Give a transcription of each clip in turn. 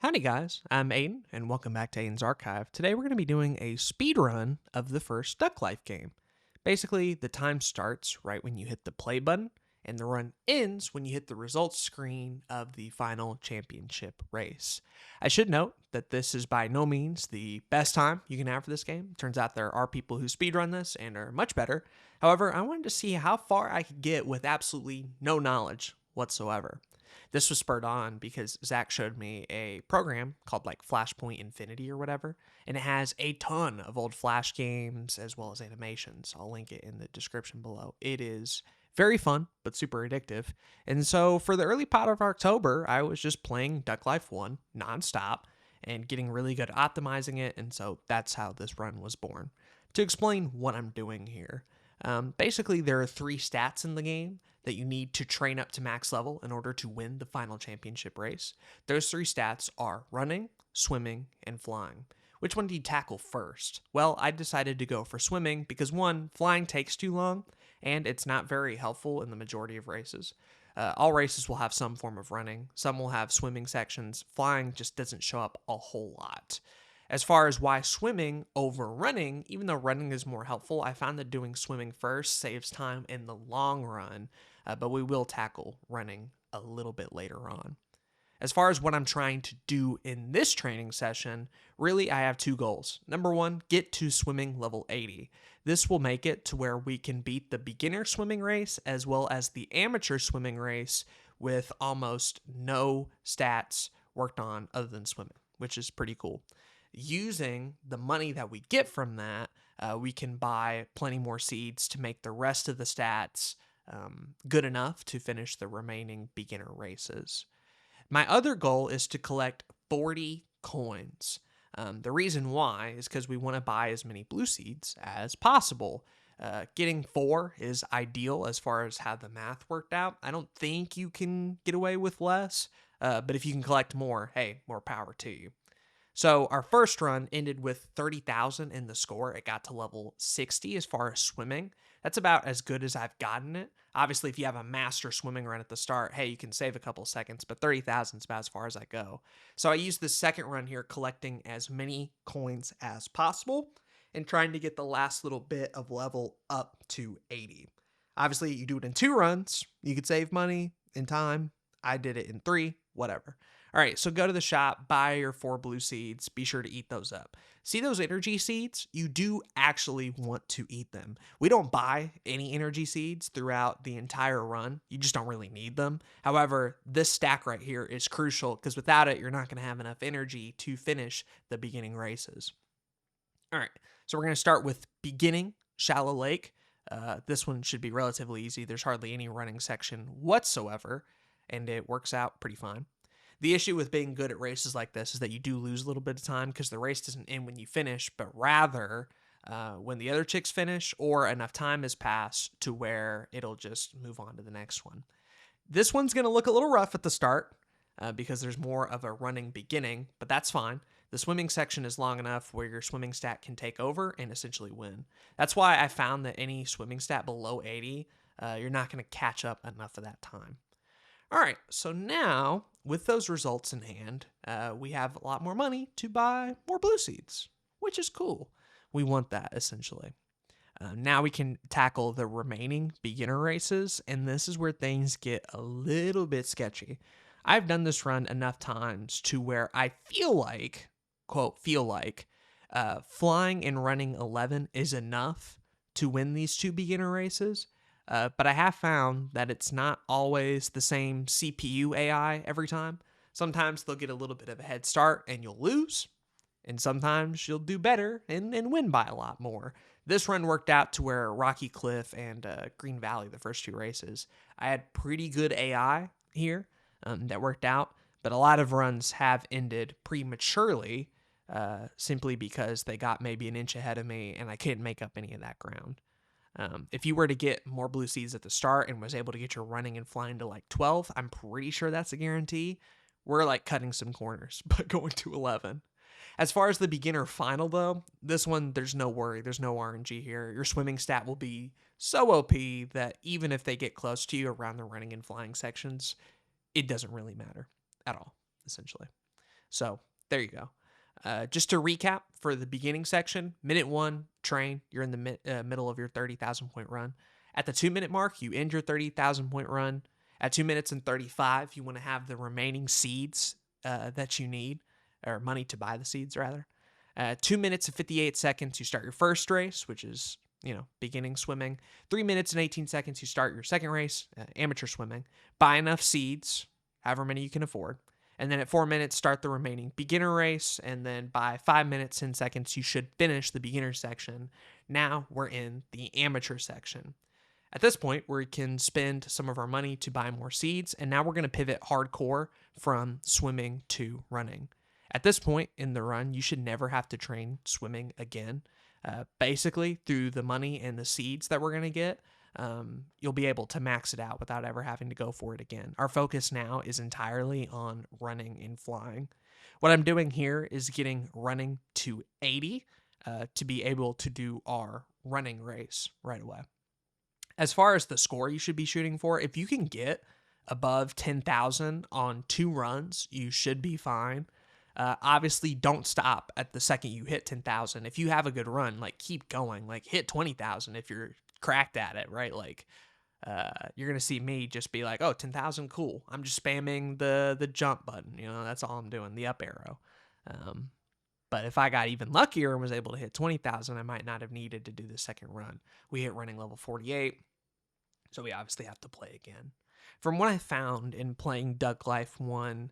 Howdy guys, I'm Aiden, and welcome back to Aiden's Archive. Today we're going to be doing a speed run of the first Duck Life game. Basically, the time starts right when you hit the play button, and the run ends when you hit the results screen of the final championship race. I should note that this is by no means the best time you can have for this game. Turns out there are people who speedrun this and are much better. However, I wanted to see how far I could get with absolutely no knowledge whatsoever. This was spurred on because Zach showed me a program called like Flashpoint Infinity or whatever, and it has a ton of old Flash games as well as animations. I'll link it in the description below. It is very fun, but super addictive. And so for the early part of October, I was just playing Duck Life 1 nonstop and getting really good at optimizing it, and so that's how this run was born. To explain what I'm doing here, basically there are 3 stats in the game that you need to train up to max level in order to win the final championship race. Those 3 stats are running, swimming, and flying. Which one do you tackle first? Well, I decided to go for swimming because 1, flying takes too long, and it's not very helpful in the majority of races. All races will have some form of running. Some will have swimming sections. Flying just doesn't show up a whole lot. As far as why swimming over running, even though running is more helpful, I found that doing swimming first saves time in the long run, but we will tackle running a little bit later on. As far as what I'm trying to do in this training session, really I have 2 goals. Number 1, get to swimming level 80. This will make it to where we can beat the beginner swimming race as well as the amateur swimming race with almost no stats worked on other than swimming, which is pretty cool. Using the money that we get from that, we can buy plenty more seeds to make the rest of the stats good enough to finish the remaining beginner races. My other goal is to collect 40 coins. The reason why is because we want to buy as many blue seeds as possible. Getting 4 is ideal as far as how the math worked out. I don't think you can get away with less, but if you can collect more, hey, more power to you. So our first run ended with 30,000 in the score. It got to level 60 as far as swimming. That's about as good as I've gotten it. Obviously, if you have a master swimming run at the start, hey, you can save a couple seconds, but 30,000 is about as far as I go. So I used the second run here collecting as many coins as possible and trying to get the last little bit of level up to 80. Obviously, you do it in 2 runs. You could save money and time. I did it in 3, whatever. All right, so go to the shop, buy your 4 blue seeds. Be sure to eat those up. See those energy seeds? You do actually want to eat them. We don't buy any energy seeds throughout the entire run. You just don't really need them. However, this stack right here is crucial because without it, you're not going to have enough energy to finish the beginning races. All right, so we're going to start with beginning Shallow Lake. This one should be relatively easy. There's hardly any running section whatsoever, and it works out pretty fine. The issue with being good at races like this is that you do lose a little bit of time because the race doesn't end when you finish, but rather when the other chicks finish or enough time has passed to where it'll just move on to the next one. This one's going to look a little rough at the start because there's more of a running beginning, but that's fine. The swimming section is long enough where your swimming stat can take over and essentially win. That's why I found that any swimming stat below 80, you're not going to catch up enough of that time. All right, so now with those results in hand, we have a lot more money to buy more blue seeds, which is cool. We want that essentially. Now we can tackle the remaining beginner races, and this is where things get a little bit sketchy. I've done this run enough times to where I feel like, quote, flying and running 11 is enough to win these 2 beginner races. But I have found that it's not always the same CPU AI every time. Sometimes they'll get a little bit of a head start and you'll lose. And sometimes you'll do better and win by a lot more. This run worked out to where Rocky Cliff and Green Valley, the first 2 races, I had pretty good AI here that worked out. But a lot of runs have ended prematurely simply because they got maybe an inch ahead of me and I couldn't make up any of that ground. If you were to get more blue seeds at the start and was able to get your running and flying to like 12, I'm pretty sure that's a guarantee. We're like cutting some corners, but going to 11. As far as the beginner final though, this one, there's no worry. There's no RNG here. Your swimming stat will be so OP that even if they get close to you around the running and flying sections, it doesn't really matter at all, essentially. So there you go. Just to recap for the beginning section, minute 1, train. You're in the middle of your 30,000 point run. At the 2-minute mark, you end your 30,000 point run. At 2 minutes and 35, you want to have the remaining seeds that you need, or money to buy the seeds, rather. 2 minutes and 58 seconds, you start your first race, which is, beginning swimming. 3 minutes and 18 seconds, you start your second race, amateur swimming. Buy enough seeds, however many you can afford. And then at 4 minutes, start the remaining beginner race. And then by 5 minutes, 10 seconds, you should finish the beginner section. Now we're in the amateur section. At this point, we can spend some of our money to buy more seeds. And now we're going to pivot hardcore from swimming to running. At this point in the run, you should never have to train swimming again. Basically, through the money and the seeds that we're going to get, you'll be able to max it out without ever having to go for it again. Our focus now is entirely on running and flying. What I'm doing here is getting running to 80 to be able to do our running race right away. As far as the score you should be shooting for, if you can get above 10,000 on 2 runs, you should be fine. Obviously, don't stop at the second you hit 10,000. If you have a good run, keep going. Hit 20,000 if you're cracked at it, right? You're going to see me just be like, oh, 10,000, cool. I'm just spamming the jump button. That's all I'm doing, the up arrow. But if I got even luckier and was able to hit 20,000, I might not have needed to do the second run. We hit running level 48, so we obviously have to play again. From what I found in playing Duck Life 1,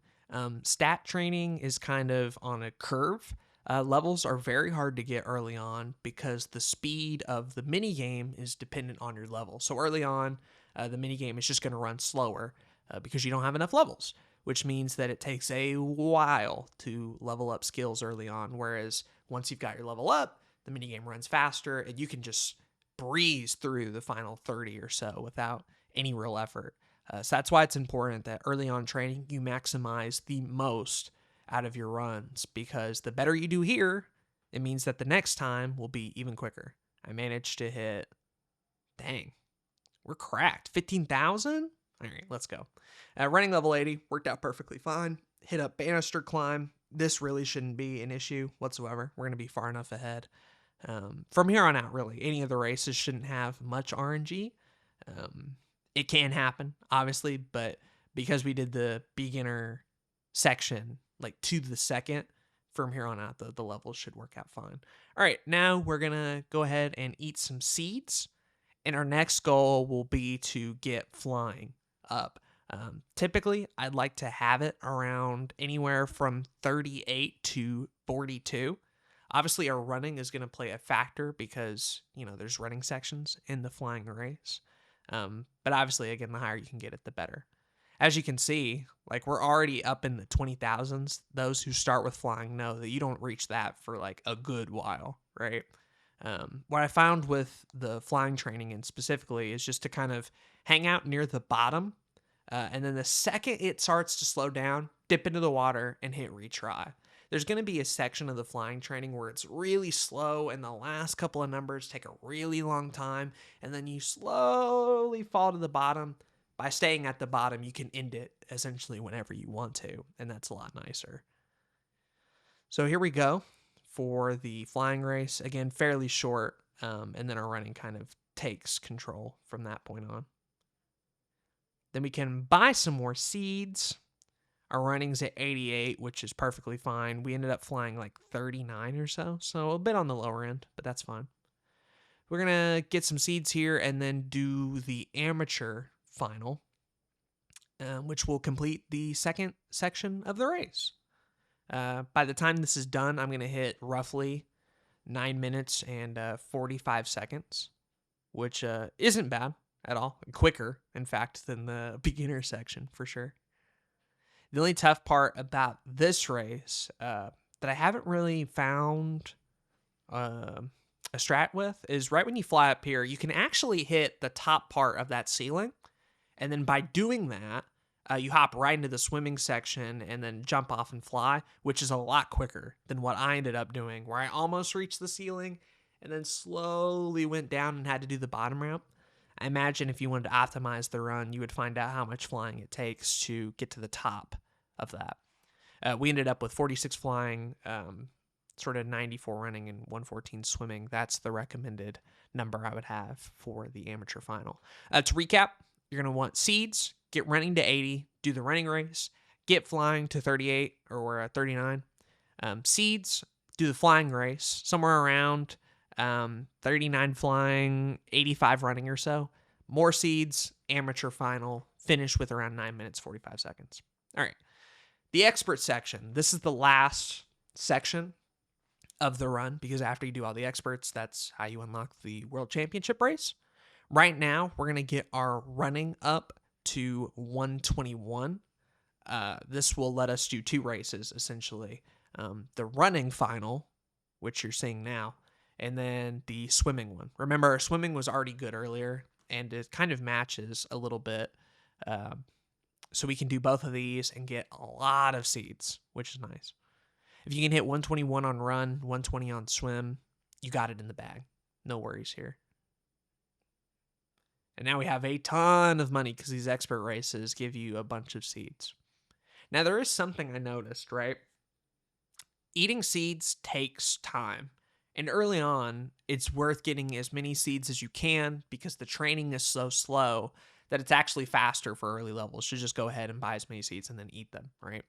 stat training is kind of on a curve. Levels are very hard to get early on because the speed of the minigame is dependent on your level. So early on, the minigame is just going to run slower because you don't have enough levels, which means that it takes a while to level up skills early on. Whereas once you've got your level up, the minigame runs faster and you can just breeze through the final 30 or so without any real effort. So that's why it's important that early on training, you maximize the most out of your runs, because the better you do here, it means that the next time will be even quicker. I managed to hit, dang, we're cracked, 15,000? All right, let's go. Running level 80 worked out perfectly fine. Hit a banister climb. This really shouldn't be an issue whatsoever. We're going to be far enough ahead. From here on out, really, any of the races shouldn't have much RNG. It can happen, obviously, but because we did the beginner section, to the second, from here on out, the levels should work out fine. All right, now we're going to go ahead and eat some seeds, and our next goal will be to get flying up. Typically, I'd like to have it around anywhere from 38 to 42. Obviously, our running is going to play a factor because, there's running sections in the flying race. But obviously, again, the higher you can get it, the better. As you can see, we're already up in the 20,000s. Those who start with flying know that you don't reach that for a good while, right? What I found with the flying training and specifically is just to kind of hang out near the bottom. And then the second it starts to slow down, dip into the water and hit retry. There's going to be a section of the flying training where it's really slow and the last couple of numbers take a really long time, and then you slowly fall to the bottom. By staying at the bottom, you can end it essentially whenever you want to, and that's a lot nicer. So here we go for the flying race. Again, fairly short, and then our running kind of takes control from that point on. Then we can buy some more seeds. Our running's at 88, which is perfectly fine. We ended up flying 39 or so a bit on the lower end, but that's fine. We're going to get some seeds here and then do the amateur final, which will complete the second section of the race. By the time this is done, I'm going to hit roughly 9 minutes and 45 seconds, which isn't bad at all. Quicker, in fact, than the beginner section, for sure. The only tough part about this race that I haven't really found a strat with is right when you fly up here, you can actually hit the top part of that ceiling. And then by doing that, you hop right into the swimming section and then jump off and fly, which is a lot quicker than what I ended up doing, where I almost reached the ceiling and then slowly went down and had to do the bottom ramp. I imagine if you wanted to optimize the run, you would find out how much flying it takes to get to the top of that. We ended up with 46 flying, sort of 94 running, and 114 swimming. That's the recommended number I would have for the amateur final. To recap, you're going to want seeds, get running to 80, do the running race, get flying to 38 or 39. Seeds, do the flying race, somewhere around 39 flying, 85 running or so. More seeds, amateur final, finish with around 9 minutes, 45 seconds. All right. The expert section. This is the last section of the run, because after you do all the experts, that's how you unlock the World Championship race. Right now, we're going to get our running up to 121. This will let us do 2 races, essentially. The running final, which you're seeing now, and then the swimming one. Remember, swimming was already good earlier, and it kind of matches a little bit. So we can do both of these and get a lot of seeds, which is nice. If you can hit 121 on run, 120 on swim, you got it in the bag. No worries here. And now we have a ton of money because these expert races give you a bunch of seeds. Now, there is something I noticed, right? Eating seeds takes time. And early on, it's worth getting as many seeds as you can because the training is so slow that it's actually faster for early levels to just go ahead and buy as many seeds and then eat them, right?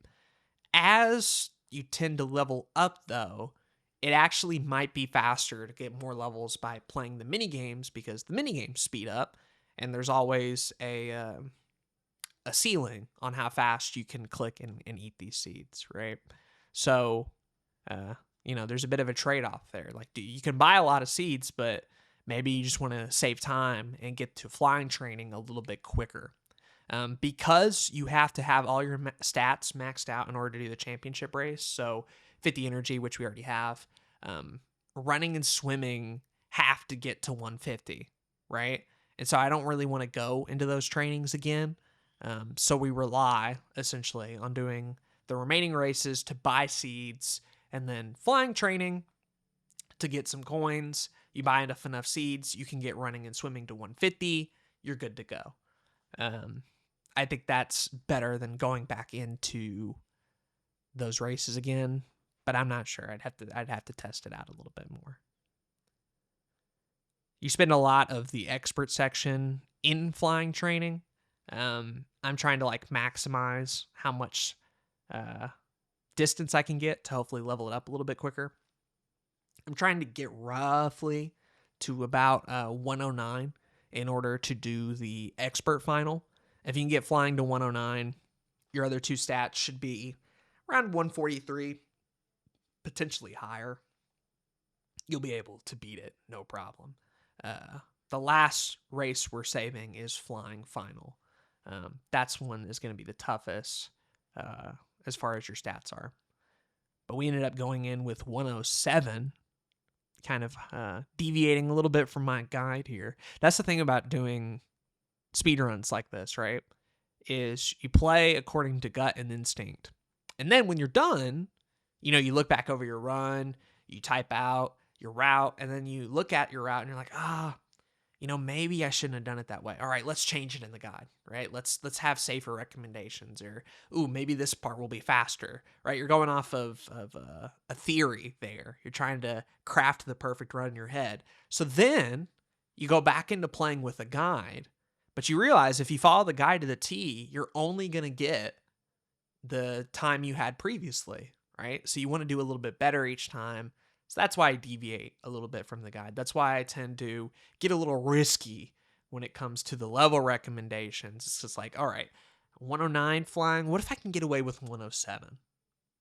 As you tend to level up, though, it actually might be faster to get more levels by playing the mini games, because the mini games speed up, and there's always a ceiling on how fast you can click and eat these seeds, right? So, there's a bit of a trade-off there. Like, you can buy a lot of seeds, but maybe you just want to save time and get to flying training a little bit quicker. Because you have to have all your stats maxed out in order to do the championship race. So 50 energy, which we already have. Running and swimming have to get to 150, right? And so I don't really want to go into those trainings again. So we rely essentially on doing the remaining races to buy seeds, and then flying training to get some coins. You buy enough seeds, you can get running and swimming to 150. You're good to go. I think that's better than going back into those races again, but I'm not sure. I'd have to test it out a little bit more. You spend a lot of the expert section in flying training. I'm trying to maximize how much distance I can get to hopefully level it up a little bit quicker. I'm trying to get roughly to about 109 in order to do the expert final. If you can get flying to 109, your other 2 stats should be around 143, potentially higher. You'll be able to beat it, no problem. The last race we're saving is flying final. That's one is going to be the toughest as far as your stats are. But we ended up going in with 107, kind of deviating a little bit from my guide here. That's the thing about doing speedruns like this, right? Is you play according to gut and instinct. And then when you're done, you look back over your run, you type out your route, and then you look at your route and you're like, maybe I shouldn't have done it that way. All right, let's change it in the guide, right? Let's have safer recommendations, or maybe this part will be faster, right? You're going off of a theory there. You're trying to craft the perfect run in your head. So then you go back into playing with a guide, but you realize if you follow the guide to the T, you're only going to get the time you had previously, right? So you want to do a little bit better each time. So that's why I deviate a little bit from the guide. That's why I tend to get a little risky when it comes to the level recommendations. It's just like, all right, 109 flying, what if I can get away with 107,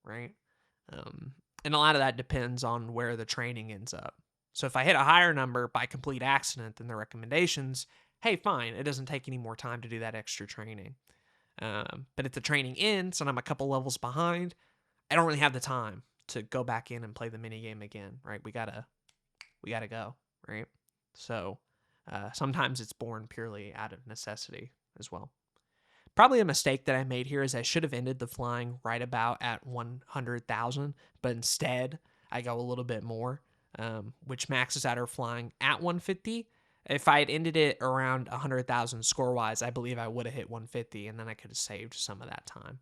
right? And a lot of that depends on where the training ends up. So if I hit a higher number by complete accident than the recommendations, hey, fine, it doesn't take any more time to do that extra training. But if the training ends and I'm a couple levels behind, I don't really have the time to go back in and play the mini game again, right? We gotta go, right? So sometimes it's born purely out of necessity as well. Probably a mistake that I made here is I should have ended the flying right about at 100,000, but instead I go a little bit more, which maxes out our flying at 150. If I had ended it around 100,000 score-wise, I believe I would have hit 150, and then I could have saved some of that time.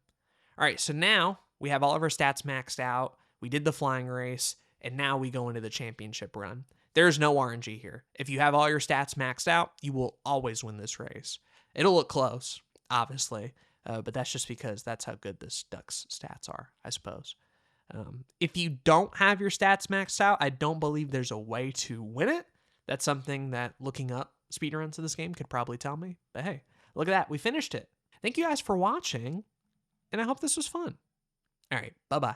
All right, so now We have all of our stats maxed out. We did the flying race, and now we go into the championship run. There's no RNG here. If you have all your stats maxed out, you will always win this race. It'll look close, obviously, but that's just because that's how good this duck's stats are, I suppose. If you don't have your stats maxed out, I don't believe there's a way to win it. That's something that looking up speedruns of this game could probably tell me. But hey, look at that. We finished it. Thank you guys for watching, and I hope this was fun. All right, bye-bye.